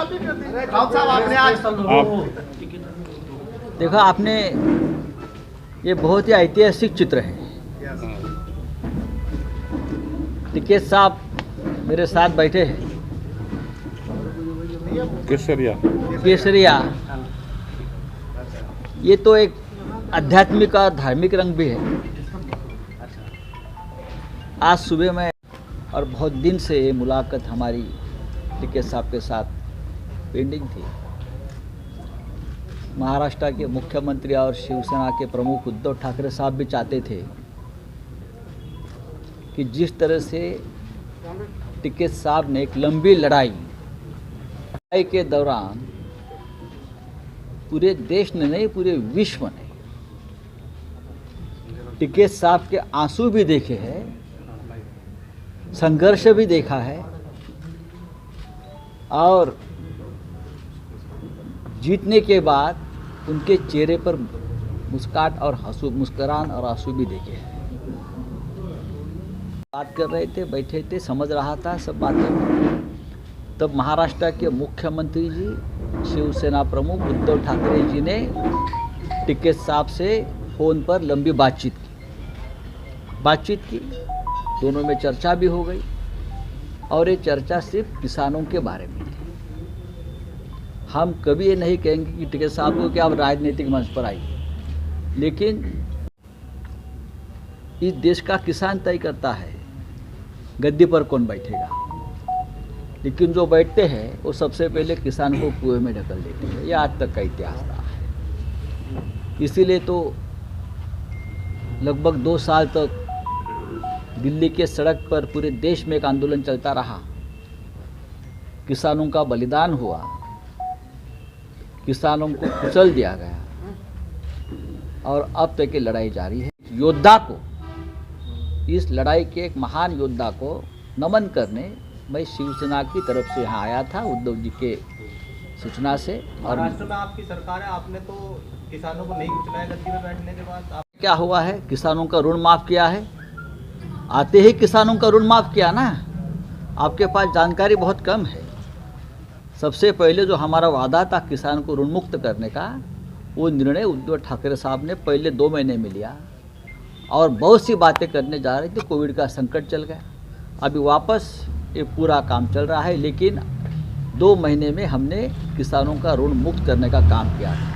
राउत साहब आपने आज देखो, आपने ये बहुत ही ऐतिहासिक चित्र है। टिकैत साहब मेरे साथ बैठे हैं। केसरिया ये तो एक आध्यात्मिक और धार्मिक रंग भी है। आज सुबह में और बहुत दिन से ये मुलाकात हमारी टिकैत साहब के साथ पेंडिंग थी। महाराष्ट्र के मुख्यमंत्री और शिवसेना के प्रमुख उद्धव ठाकरे साहब भी चाहते थे कि जिस तरह से टिकैत साहब ने एक लंबी लड़ाई के दौरान पूरे देश ने नहीं, पूरे विश्व ने टिकैत साहब के आंसू भी देखे हैं, संघर्ष भी देखा है और जीतने के बाद उनके चेहरे पर मुस्कान और मुस्कुरान और आंसू भी देखे हैं। बात कर रहे थे, बैठे थे, समझ रहा था सब बातें। तब महाराष्ट्र के मुख्यमंत्री जी, शिवसेना प्रमुख उद्धव ठाकरे जी ने टिकैत साहब से फ़ोन पर लंबी बातचीत की। दोनों में चर्चा भी हो गई और ये चर्चा सिर्फ किसानों के बारे में थी। हम कभी ये नहीं कहेंगे कि टिकैत साहब को कि आप राजनीतिक मंच पर आइए, लेकिन इस देश का किसान तय करता है गद्दी पर कौन बैठेगा। लेकिन जो बैठते हैं वो सबसे पहले किसान को कुएं में ढकल देते हैं। ये आज तक का इतिहास रहा है। इसीलिए तो लगभग 2 साल तक दिल्ली के सड़क पर पूरे देश में एक आंदोलन चलता रहा। किसानों का बलिदान हुआ, किसानों को कुचल दिया गया और अब तक की लड़ाई जारी है। योद्धा को, इस लड़ाई के एक महान योद्धा को नमन करने मैं शिवसेना की तरफ से यहाँ आया था, उद्धव जी के सूचना से। और महाराष्ट्र में आपकी सरकार है, आपने तो किसानों को नहीं कुचला है गद्दी में बैठने के बाद। क्या हुआ है, किसानों का ऋण माफ़ किया है। आते ही किसानों का ऋण माफ़ किया ना। आपके पास जानकारी बहुत कम है। सबसे पहले जो हमारा वादा था किसान को ऋण मुक्त करने का, वो निर्णय उद्धव ठाकरे साहब ने पहले 2 महीने में लिया और बहुत सी बातें करने जा रहे थे। कोविड का संकट चल गया, अभी वापस ये पूरा काम चल रहा है। लेकिन 2 महीने में हमने किसानों का ऋण मुक्त करने का काम किया था।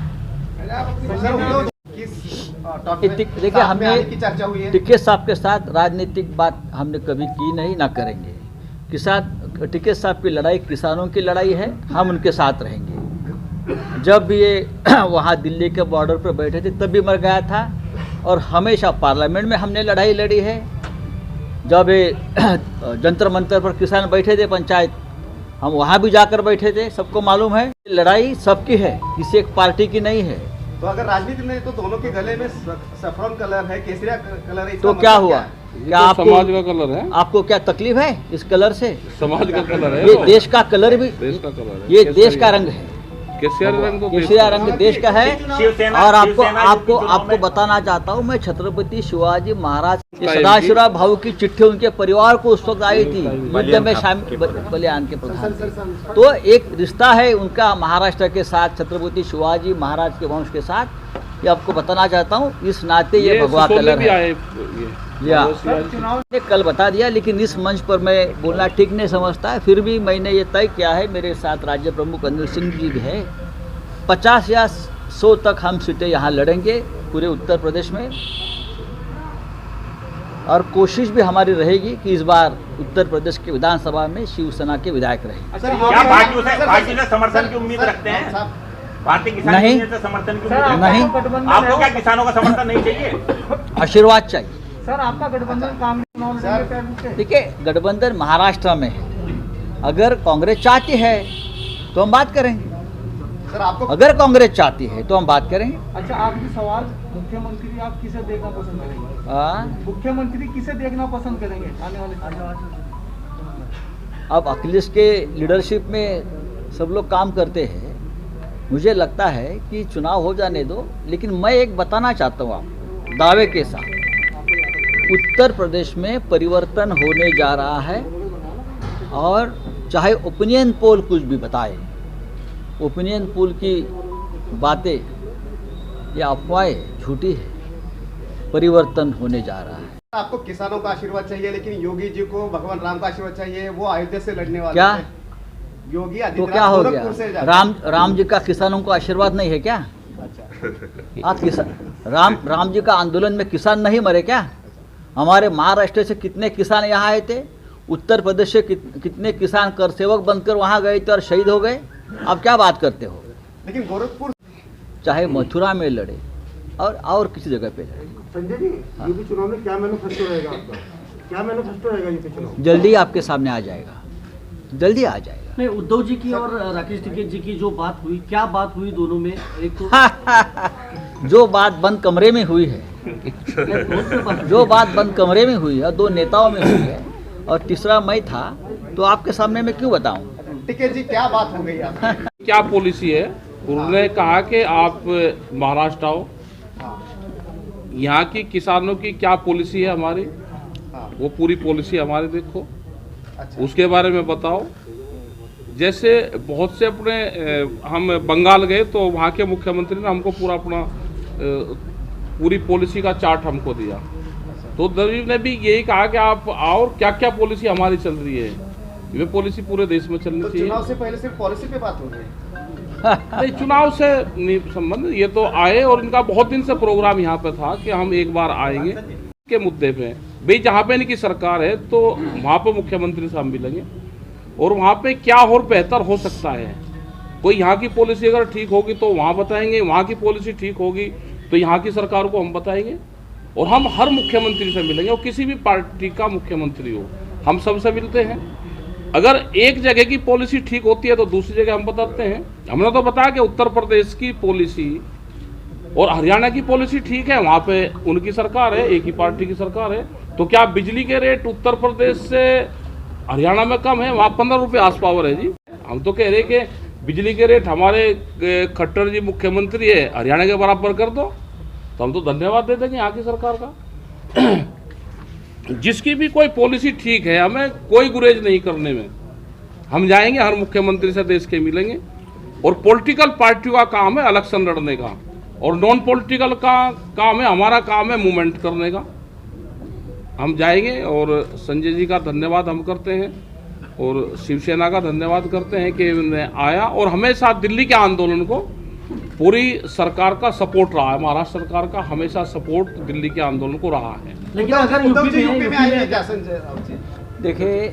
देखिए, हमने टिकैत साहब के साथ राजनीतिक बात हमने कभी की नहीं, ना करेंगे। टिकैत साहब की लड़ाई किसानों की लड़ाई है, हम उनके साथ रहेंगे। जब भी ये वहाँ दिल्ली के बॉर्डर पर बैठे थे तब भी मर गया था और हमेशा पार्लियामेंट में हमने लड़ाई लड़ी है। जब ये जंतर मंतर पर किसान बैठे थे पंचायत, हम वहाँ भी जाकर बैठे थे, सबको मालूम है। लड़ाई सबकी है, किसी एक पार्टी की नहीं है। तो अगर राजनीति में तो दोनों के गले में सफरन कलर है, केसरिया कलर है, तो क्या हुआ? क्या आपको समाज का कलर है? आपको क्या तकलीफ है इस कलर से? समाज का कलर है, ये देश का कलर भी, देश का कलर है, ये देश का रंग है। केसरिया रंग तो केसरिया रंग देश का है। और आपको बताना चाहता हूँ, मैं छत्रपति शिवाजी महाराज सदाशिवराव भाऊ की चिट्ठी उनके परिवार को उस वक्त आई थी, युद्ध में शामिल बलिदान के प्रधान। तो एक रिश्ता है उनका महाराष्ट्र के साथ, छत्रपति शिवाजी महाराज के वंश के साथ। ये आपको बताना चाहता हूँ, इस नाते ये भगवा कलर है। ने कल बता दिया, लेकिन इस मंच पर मैं बोलना ठीक नहीं समझता है। फिर भी मैंने ये तय किया है, मेरे साथ राज्य प्रमुख अनिल सिंह जी भी है, 50 या 100 तक हम सीटें यहाँ लड़ेंगे पूरे उत्तर प्रदेश में। और कोशिश भी हमारी रहेगी कि इस बार उत्तर प्रदेश के विधानसभा में शिवसेना के विधायक रहे। क्या पार्टी से समर्थन की उम्मीद रखते हैं? भारतीय किसान यूनियन से समर्थन की उम्मीद नहीं। आपको क्या किसानों का समर्थन नहीं चाहिए? आशीर्वाद चाहिए। सर, आपका गठबंधन काम देखिए, गठबंधन महाराष्ट्र में है। अगर कांग्रेस चाहती है तो हम बात करेंगे। सर, आपको अगर कांग्रेस चाहती है तो हम बात करेंगे। अच्छा, आपकी सवाल, मुख्यमंत्री आप किसे देखना पसंद करेंगे? मुख्यमंत्री किसे देखना पसंद करेंगे आने वाले? अब अखिलेश के लीडरशिप में सब लोग काम करते हैं। मुझे लगता है कि चुनाव हो जाने दो, लेकिन मैं एक बताना चाहता हूँ आपको दावे के साथ, उत्तर प्रदेश में परिवर्तन होने जा रहा है। और चाहे ओपिनियन पोल कुछ भी बताए, ओपिनियन पोल की बातें ये अफवाहें झूठी है। परिवर्तन होने जा रहा है। आपको किसानों का आशीर्वाद चाहिए, लेकिन योगी जी को भगवान राम का आशीर्वाद चाहिए। वो अयोध्या से लड़ने वाले क्या? हैं। योगी तो आदित्यनाथ क्या हो गोरखपुर से गया? जाते हैं। राम जी का किसानों को आशीर्वाद नहीं है क्या? अच्छा। आप राम जी का आंदोलन में किसान नहीं मरे क्या? हमारे महाराष्ट्र से कितने किसान यहाँ आए थे, उत्तर प्रदेश से कितने किसान कर सेवक बनकर वहाँ गए थे और शहीद हो गए। आप क्या बात करते हो? लेकिन गोरखपुर चाहे मथुरा में लड़े और किसी जगह पे लड़े। संजय जी, यूपी चुनाव में क्या मैनिफेस्टो रहेगा आपका? क्या मैनिफेस्टो रहेगा यूपी चुनाव? जल्दी आपके सामने आ जाएगा, जल्दी आ जाएगा। नहीं, उद्धव जी की और राकेश टिकैत जी की जो बात हुई, क्या बात हुई दोनों में? एक तो जो बात बंद कमरे में हुई है, जो बात बंद कमरे में हुई है, दो नेताओं में हुई है, और तीसरा मैं था, तो आपके सामने मैं क्यों बताऊं? टिकैत जी क्या बात हो गई आपकी? क्या पॉलिसी है? उन्होंने कहा कि आप महाराष्ट्र आओ, यहाँ की किसानों की क्या पॉलिसी है हमारी, वो पूरी पॉलिसी हमारी देखो। अच्छा। उसके बारे में बताओ। जैसे बहुत से अपने हम बंगाल गए तो वहाँ के मुख्यमंत्री ने हमको पूरा अपना पूरी पॉलिसी का चार्ट हमको दिया। तो उद्धव ने भी यही कहा कि आप आओ, क्या क्या पॉलिसी हमारी चल रही है, ये पॉलिसी पूरे देश में चलनी तो चाहिए। चुनाव से पहले सिर्फ पॉलिसी पे बात हो रही है। नहीं, चुनाव से नहीं संबंध। ये तो आए और इनका बहुत दिन से प्रोग्राम यहाँ पे था कि हम एक बार आएंगे के मुद्दे पे। भाई जहाँ पे इनकी सरकार है तो वहाँ पे मुख्यमंत्री से हम मिलेंगे और वहाँ पे क्या और बेहतर हो सकता है। कोई यहाँ की पॉलिसी अगर ठीक होगी तो वहाँ बताएंगे, वहाँ की पॉलिसी ठीक होगी तो यहाँ की सरकार को हम बताएंगे। और हम हर मुख्यमंत्री से मिलेंगे, और किसी भी पार्टी का मुख्यमंत्री हो, हम सबसे मिलते हैं। अगर एक जगह की पॉलिसी ठीक होती है तो दूसरी जगह हम बताते हैं। हमने तो बताया कि उत्तर प्रदेश की पॉलिसी और हरियाणा की पॉलिसी ठीक है, वहाँ पे उनकी सरकार है, एक ही पार्टी की सरकार है। तो क्या बिजली के रेट उत्तर प्रदेश से हरियाणा में कम है? वहाँ 15 रुपये आस पावर है जी। हम तो कह रहे कि बिजली के रेट हमारे खट्टर जी मुख्यमंत्री है, हरियाणा के बराबर कर दो, तो हम तो धन्यवाद दे देंगे यहाँ की सरकार का। जिसकी भी कोई पॉलिसी ठीक है, हमें कोई गुरेज नहीं करने में। हम जाएंगे, हर मुख्यमंत्री से देश के मिलेंगे। और पॉलिटिकल पार्टियों का काम है इलेक्शन लड़ने का, और नॉन पॉलिटिकल का काम है, हमारा काम है मूवमेंट करने का। हम जाएंगे और संजय जी का धन्यवाद हम करते हैं और शिवसेना का धन्यवाद करते हैं कि उन्हें आया, और हमेशा दिल्ली के आंदोलन को पूरी सरकार का सपोर्ट रहा है। महाराष्ट्र सरकार का हमेशा सपोर्ट दिल्ली के आंदोलन को रहा है। लेकिन अगर यूपी में आएंगे क्या संजय राउत जी? देखिए,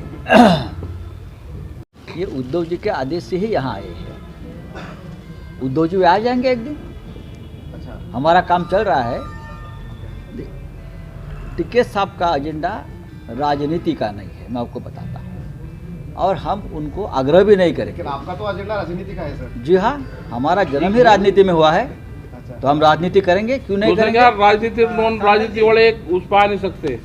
ये उद्धव जी के आदेश से ही यहाँ आए हैं। उद्धव जी आ जाएंगे एक दिन। अच्छा। हमारा काम चल रहा है। टिकैत साहब का एजेंडा राजनीति का नहीं है, मैं आपको बताता हूँ, और हम उनको आग्रह भी नहीं करेंगे। लेकिन आपका तो एजेंडा राजनीति का है सर। जी हाँ, हमारा जन्म ही राजनीति में हुआ है, अच्छा। तो हम राजनीति करेंगे, क्यों नहीं करेंगे? राजनीति नॉन राजनीति वाले उस पा नहीं सकते।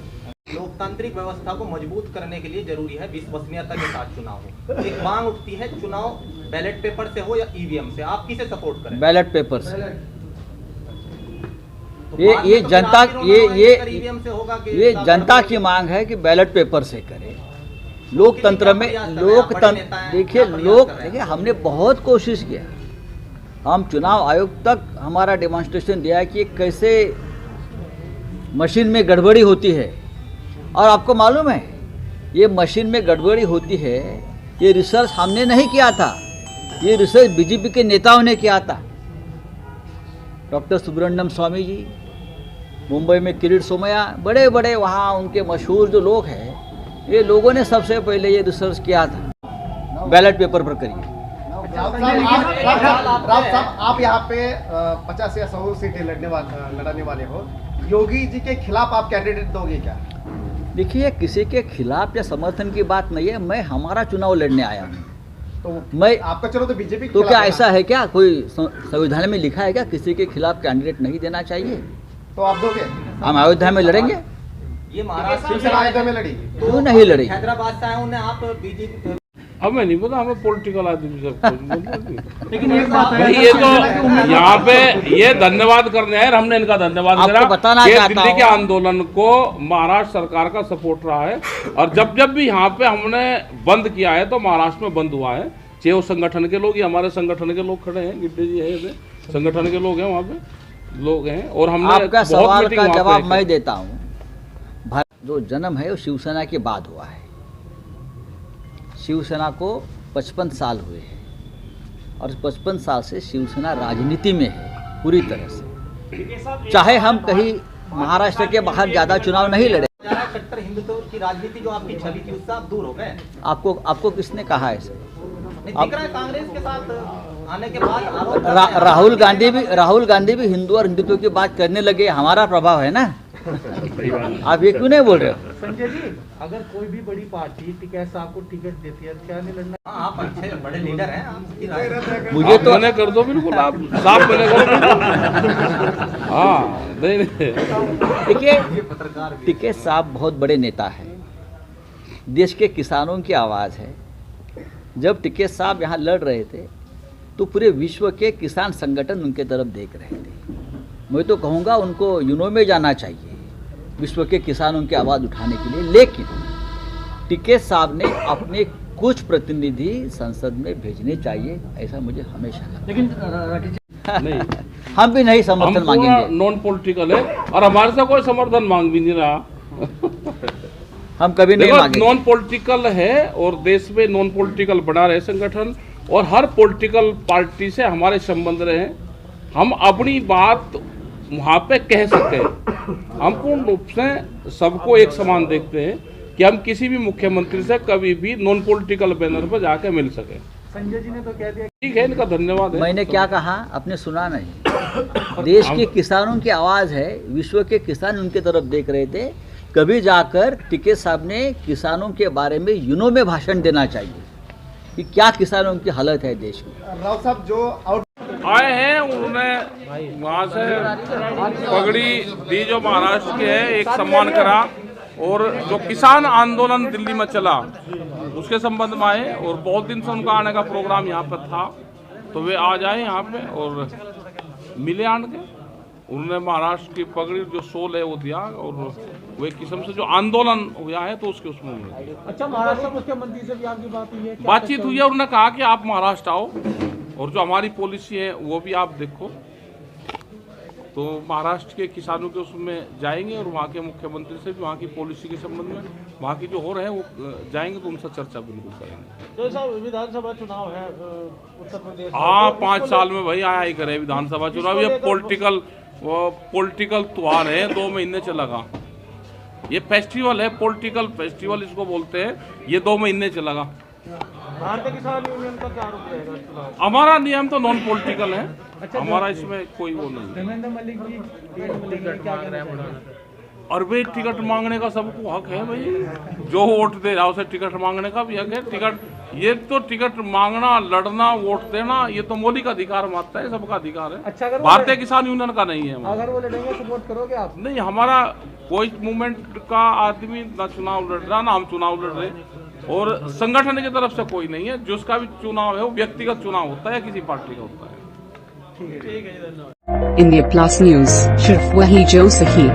लोकतांत्रिक व्यवस्था को मजबूत करने के लिए जरूरी है विश्वसनीयता के साथ चुनाव हो। एक मांग उठती है, चुनाव बैलेट पेपर से हो या ईवीएम से, आप किसे सपोर्ट करें? बैलेट पेपर से। तो ये तो जनता ईवीएम से होगा कि ये जनता की मांग है कि बैलेट पेपर से करें। लोकतंत्र में देखिए, हमने बहुत कोशिश किया। हम चुनाव आयोग तक हमारा डेमोन्स्ट्रेशन दिया कि कैसे मशीन में गड़बड़ी होती है, और आपको मालूम है ये मशीन में गड़बड़ी होती है, ये रिसर्च हमने नहीं किया था, ये रिसर्च बीजेपी के नेताओं ने किया था। डॉक्टर सुब्रमण्यम स्वामी जी, मुंबई में किरीट सोमैया, बड़े बड़े वहाँ उनके मशहूर जो लोग हैं, ये लोगों ने सबसे पहले ये रिसर्च किया था। बैलेट पेपर पर करिए। राउत साहब, आप यहाँ पे 50 या 100 सीटें लड़ने वाले हो, योगी जी के खिलाफ आप कैंडिडेट दोगे क्या? देखिए, किसी के खिलाफ या समर्थन की बात नहीं है, मैं हमारा चुनाव लड़ने आया हूँ। तो मैं आपका चलो तो बीजेपी तो क्या ऐसा है क्या, कोई संविधान में लिखा है क्या किसी के खिलाफ कैंडिडेट नहीं देना चाहिए? तो आप दोगे? हम अयोध्या में लड़ेंगे। ये महाराष्ट्र शिवसेना अयोध्या में लड़ी। क्यों नहीं लड़ेगी? हैदराबाद से आए उन्हें आप बीजेपी हमें नहीं पता, हमें पॉलिटिकल आदमी सब कुछ। लेकिन एक बात है, ये तो यहाँ पे ये धन्यवाद करने आए, हमने इनका धन्यवाद आपको करा बताना कि चाहता दिल्ली के हूं। आंदोलन को महाराष्ट्र सरकार का सपोर्ट रहा है, और जब जब भी यहाँ पे हमने बंद किया है तो महाराष्ट्र में बंद हुआ है। चाहे वो संगठन के लोग या हमारे संगठन के लोग खड़े हैं, गिड्डे जी है ऐसे संगठन के लोग हैं, वहाँ पे लोग हैं। और हमने आपका सवाल का जवाब मैं देता हूँ। जो जन्म है वो शिवसेना के बाद हुआ है। शिवसेना को 55 साल हुए हैं और 55 साल से शिवसेना राजनीति में है पूरी तरह से। चाहे हम कहीं महाराष्ट्र के बाहर ज्यादा चुनाव नहीं लड़े। कट्टर हिंदुत्व की राजनीति जो आपकी छवि थी उससे आप दूर हो गए। आपको किसने कहा है? दिख रहा है कांग्रेस के साथ आने के बाद आरोप राहुल गांधी भी हिंदू और हिंदुत्व की बात करने लगे। हमारा प्रभाव है ना। आप ये क्यों नहीं बोल रहे हो? संजय जी, अगर कोई भी बड़ी पार्टी टिकैत साहब को टिकट देती है क्या नहीं लड़ना? आप अच्छे बड़े लीडर हैं। मुझे तो मना कर दो बिल्कुल, आप साफ मना करो। हाँ नहीं देखिए, टिकैत साहब बहुत बड़े नेता हैं, देश के किसानों की आवाज़ है। जब टिकैत साहब यहाँ लड़ रहे थे तो पूरे विश्व के किसान संगठन उनके तरफ देख रहे थे। मैं तो कहूँगा उनको यूनो में जाना चाहिए विश्व के किसानों की आवाज़ उठाने के लिए। लेकिन टिकैत साहब ने अपने कुछ प्रतिनिधि संसद में भेजने चाहिए, ऐसा मुझे हमेशा लगा। लेकिन नहीं, हम भी नहीं समर्थन मांगेंगे। नॉन पॉलिटिकल है और हमारे से कोई समर्थन मांग भी नहीं रहा। हम कभी नहीं मांगेंगे। नॉन पॉलिटिकल है और देश में नॉन पॉलिटिकल बना रहे संगठन और हर पॉलिटिकल पार्टी से हमारे संबंध रहे। हम अपनी बात वहाँ पे कह सके। हम पूर्ण रूप से सबको एक समान देखते हैं कि हम किसी भी मुख्यमंत्री से कभी भी नॉन पॉलिटिकल बैनर पर जाके मिल सके। संजय जी ने तो कह दिया। ठीक है, इनका धन्यवाद है। मैंने क्या कहा आपने सुना नहीं? देश के किसानों की आवाज़ है, विश्व के किसान उनके तरफ देख रहे थे। कभी जाकर टिकैत साहब ने किसानों के बारे में यूनो में भाषण देना चाहिए कि क्या किसानों की हालत है देश में। राव साहब जो आए हैं उन्होंने वहाँ से पगड़ी दी जो महाराष्ट्र के है, एक सम्मान करा। और जो किसान आंदोलन दिल्ली में चला उसके संबंध में आए और बहुत दिन से उनका आने का प्रोग्राम यहाँ पर था, तो वे आ जाए यहाँ पे और मिले आन के। उन्होंने महाराष्ट्र की पगड़ी जो सोल है वो दिया और वो एक किस्म से जो आंदोलन हुआ है तो उसके उसमें उन्होंने। अच्छा, महाराष्ट्र मुख्यमंत्री से भी आपकी बात हुई है? बातचीत हुई है, उन्होंने कहा कि आप महाराष्ट्र आओ और जो हमारी पॉलिसी है वो भी आप देखो। तो महाराष्ट्र के किसानों के उसमें जाएंगे और वहाँ के मुख्यमंत्री से भी वहाँ की पॉलिसी के संबंध में वहाँ की जो हो रहे हैं वो जाएंगे तो उनसे चर्चा बिल्कुल करेंगे। तो साहब विधानसभा चुनाव है उत्तर प्रदेश। हाँ, 5 साल में भाई आया ही करे विधानसभा चुनाव। ये पॉलिटिकल त्योहार है, 2 महीने चलेगा। ये फेस्टिवल है, पॉलिटिकल फेस्टिवल इसको बोलते हैं। ये 2 महीने चलेगा। भारतीय किसान यूनियन का क्या आरोप रहेगा चुनाव? हमारा नियम तो नॉन पॉलिटिकल है। अच्छा, हमारा इसमें कोई वो नहीं। धर्मेंद्र मलिक जी टिकट क्या कह रहे हैं? और भाई टिकट मांगने का सबको हक है भाई, जो वोट दे रहा उसे टिकट मांगने का भी हक है। टिकट मांगना, लड़ना, वोट देना ये तो मौलिक अधिकार मानता है, सबका अधिकार है। अच्छा, अगर भारतीय किसान यूनियन का नहीं है। अगर वो लड़ेंगे सपोर्ट करोगे आप? नहीं, हमारा कोई मूवमेंट का आदमी ना चुनाव लड़ रहा ना हम चुनाव लड़ रहे और संगठन की तरफ से कोई नहीं है। जिसका भी चुनाव है वो व्यक्तिगत चुनाव होता है, किसी पार्टी का होता है। ठीक है, धन्यवाद। इंडिया प्लस न्यूज, सिर्फ वही जो सही।